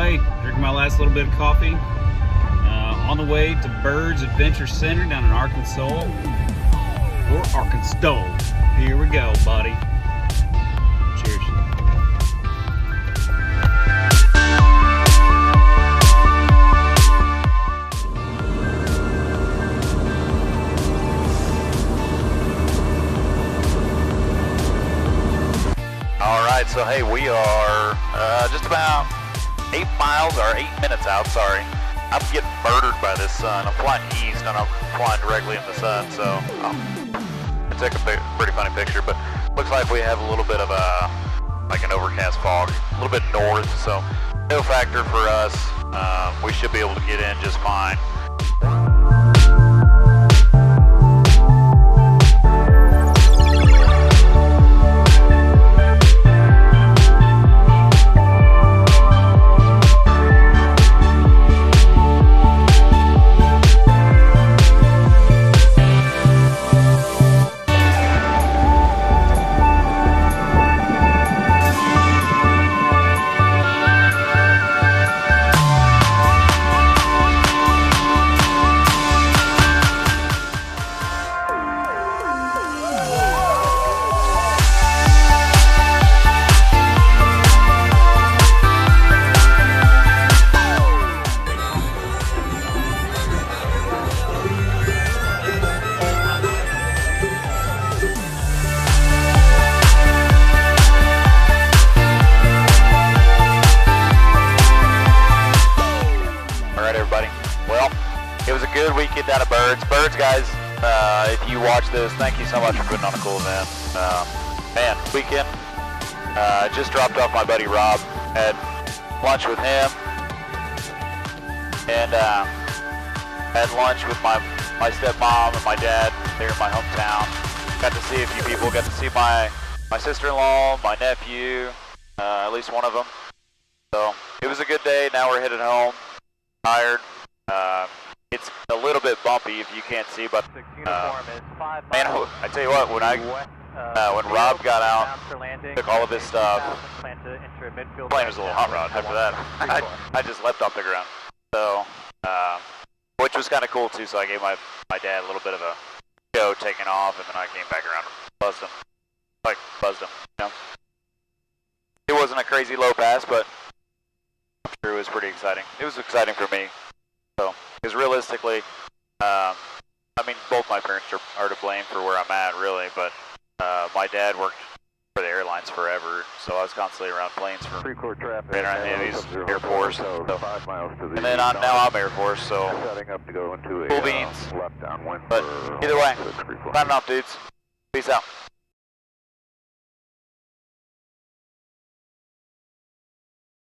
everybody. Drinking my last little bit of coffee. On the way to Birds Adventure Center down in Arkanstol. Or Arkanstol. Here we go, buddy. Cheers. Alright, so hey, we are just about 8 miles, or 8 minutes out, sorry. I'm getting murdered by this sun. I'm flying east and I'm flying directly in the sun, so I took a pretty funny picture, but looks like we have a little bit of like an overcast fog, a little bit north, so no factor for us. We should be able to get in just fine. It was a good weekend out of Birds. Birds, guys, if you watch this, thank you so much for putting on a cool event. Man, weekend, just dropped off my buddy Rob, had lunch with him, and had lunch with my stepmom and my dad there in my hometown. Got to see a few people, got to see my sister-in-law, my nephew, at least one of them. So it was a good day. Now we're headed home, tired. It's a little bit bumpy if you can't see, but man, I tell you what, when Rob got out, took all of his stuff, the plane was a little hot rod. After that, I just leapt off the ground. So, which was kind of cool too. So I gave my dad a little bit of a show taking off, and then I came back around and buzzed him. You know, it wasn't a crazy low pass, but I'm sure it was pretty exciting. It was exciting for me. So, because realistically, I mean, both my parents are to blame for where I'm at, really, but my dad worked for the airlines forever, so I was constantly around planes for Navy's Air Force, and then now I'm Air Force, so cool beans. But either way, signing off, dudes. Peace out.